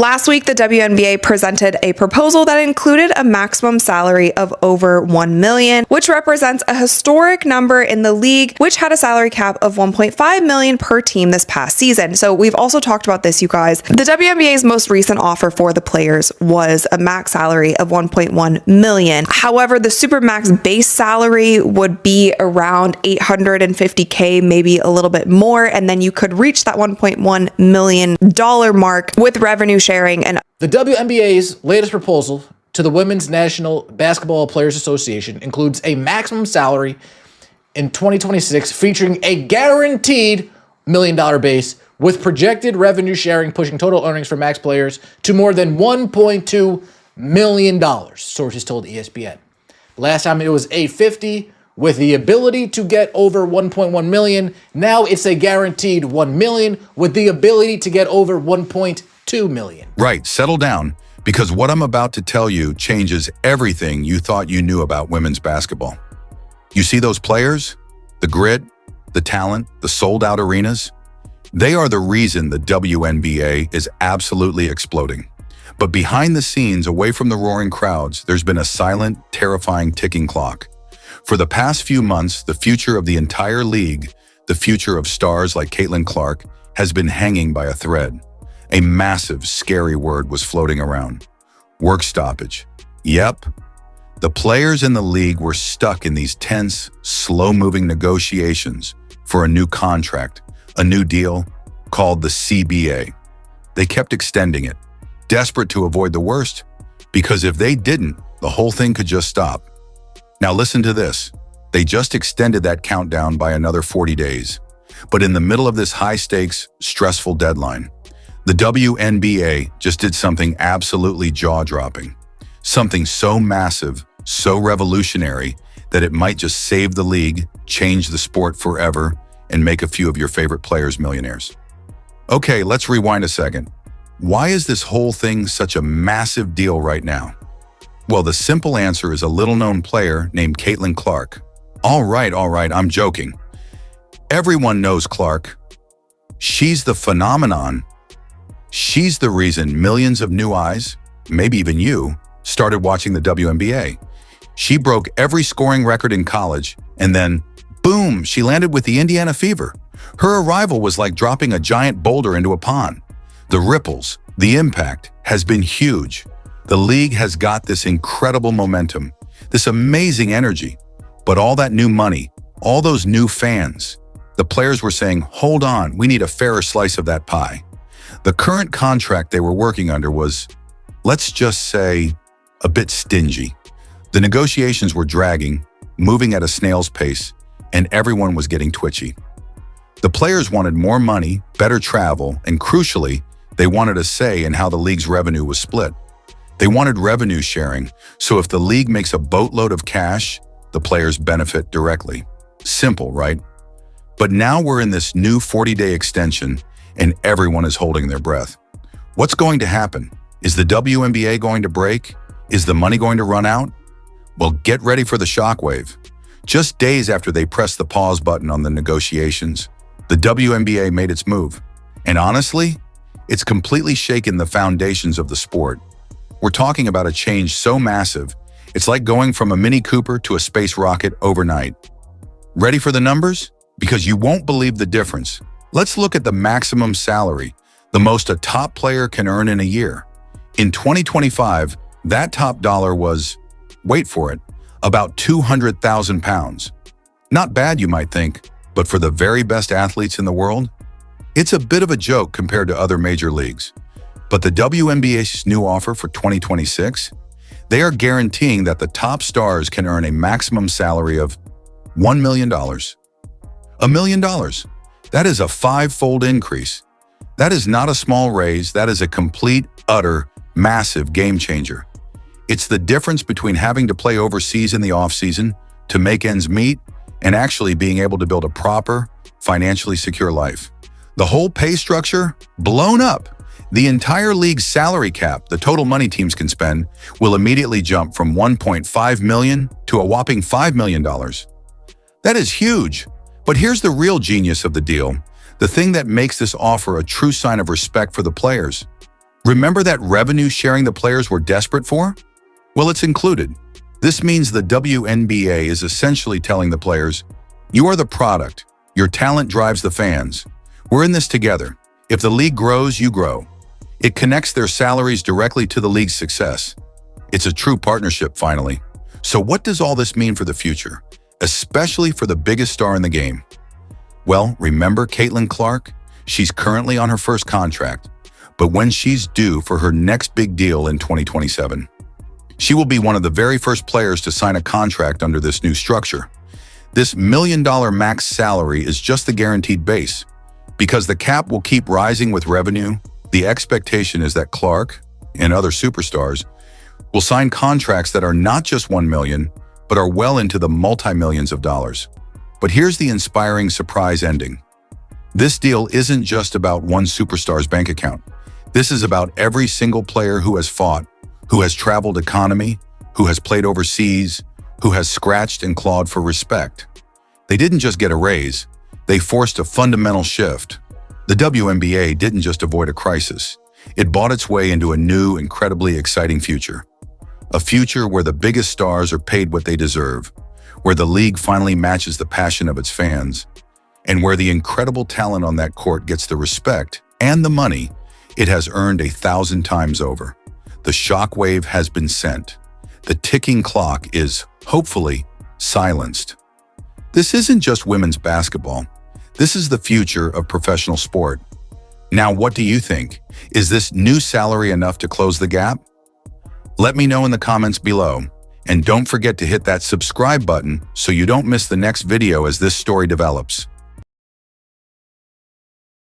Last week, the WNBA presented a proposal that included a maximum salary of over $1 million, which represents a historic number in the league, which had a salary cap of $1.5 million per team this past season. So we've also talked about this, you guys. The WNBA's most recent offer for the players was a max salary of $1.1 million. However, the Supermax base salary would be around $850K, maybe a little bit more, and then you could reach that $1.1 million mark with revenue sharing. And the WNBA's latest proposal to the Women's National Basketball Players Association includes a maximum salary in 2026 featuring a guaranteed $1 million base with projected revenue sharing pushing total earnings for max players to more than $1.2 million, sources told ESPN. Last time it was $850 with the ability to get over $1.1 million. Now it's a guaranteed $1 million with the ability to get over $1.2 million. Right, settle down, because what I'm about to tell you changes everything you thought you knew about women's basketball. You see those players? The grit, the talent, the sold-out arenas? They are the reason the WNBA is absolutely exploding. But behind the scenes, away from the roaring crowds, there's been a silent, terrifying ticking clock. For the past few months, the future of the entire league, the future of stars like CaitlinClark, has been hanging by a thread. A massive, scary word was floating around. Work stoppage. Yep. The players in the league were stuck in these tense, slow-moving negotiations for a new contract, a new deal called the CBA. They kept extending it, desperate to avoid the worst, because if they didn't, the whole thing could just stop. Now listen to this. They just extended that countdown by another 40 days. But in the middle of this high-stakes, stressful deadline, the WNBA just did something absolutely jaw-dropping. Something so massive, so revolutionary, that it might just save the league, change the sport forever, and make a few of your favorite players millionaires. Okay, let's rewind a second. Why is this whole thing such a massive deal right now? Well, the simple answer is a little-known player named CaitlinClark. All right, I'm joking. Everyone knows Clark. She's the phenomenon. She's the reason millions of new eyes, maybe even you, started watching the WNBA. She broke every scoring record in college, and then, boom, she landed with the Indiana Fever. Her arrival was like dropping a giant boulder into a pond. The ripples, the impact, has been huge. The league has got this incredible momentum, this amazing energy, but all that new money, all those new fans, the players were saying, hold on, we need a fairer slice of that pie. The current contract they were working under was, let's just say, a bit stingy. The negotiations were dragging, moving at a snail's pace, and everyone was getting twitchy. The players wanted more money, better travel, and crucially, they wanted a say in how the league's revenue was split. They wanted revenue sharing, so if the league makes a boatload of cash, the players benefit directly. Simple, right? But now we're in this new 40-day extension, and everyone is holding their breath. What's going to happen? Is the WNBA going to break? Is the money going to run out? Well, get ready for the shockwave. Just days after they pressed the pause button on the negotiations, the WNBA made its move. And honestly, it's completely shaken the foundations of the sport. We're talking about a change so massive, it's like going from a Mini Cooper to a space rocket overnight. Ready for the numbers? Because you won't believe the difference. Let's look at the maximum salary, the most a top player can earn in a year. In 2025, that top dollar was, wait for it, about 200,000 pounds. Not bad, you might think, but for the very best athletes in the world, it's a bit of a joke compared to other major leagues. But the WNBA's new offer for 2026, they are guaranteeing that the top stars can earn a maximum salary of $1 million. $1 million. That is a 5-fold increase. That is not a small raise. That is a complete, utter, massive game changer. It's the difference between having to play overseas in the off-season to make ends meet and actually being able to build a proper, financially secure life. The whole pay structure, blown up. The entire league's salary cap, the total money teams can spend, will immediately jump from $1.5 million to a whopping $5 million. That is huge. But here's the real genius of the deal, the thing that makes this offer a true sign of respect for the players. Remember that revenue sharing the players were desperate for? Well, it's included. This means the WNBA is essentially telling the players, you are the product. Your talent drives the fans. We're in this together. If the league grows, you grow. It connects their salaries directly to the league's success. It's a true partnership, finally. So what does all this mean for the future, especially for the biggest star in the game? Well, remember CaitlinClark? She's currently on her first contract, but when she's due for her next big deal in 2027, she will be one of the very first players to sign a contract under this new structure. This $1 million max salary is just the guaranteed base. Because the cap will keep rising with revenue, the expectation is that Clark and other superstars will sign contracts that are not just $1 million, but are well into the multi-millions of dollars. But here's the inspiring surprise ending. This deal isn't just about one superstar's bank account. This is about every single player who has fought, who has traveled economy, who has played overseas, who has scratched and clawed for respect. They didn't just get a raise, they forced a fundamental shift. The WNBA didn't just avoid a crisis. It bought its way into a new, incredibly exciting future. A future where the biggest stars are paid what they deserve, where the league finally matches the passion of its fans, and where the incredible talent on that court gets the respect and the money it has earned 1,000 times over. The shockwave has been sent. The ticking clock is, hopefully, silenced. This isn't just women's basketball. This is the future of professional sport. Now, what do you think? Is this new salary enough to close the gap? Let me know in the comments below. And don't forget to hit that subscribe button so you don't miss the next video as this story develops.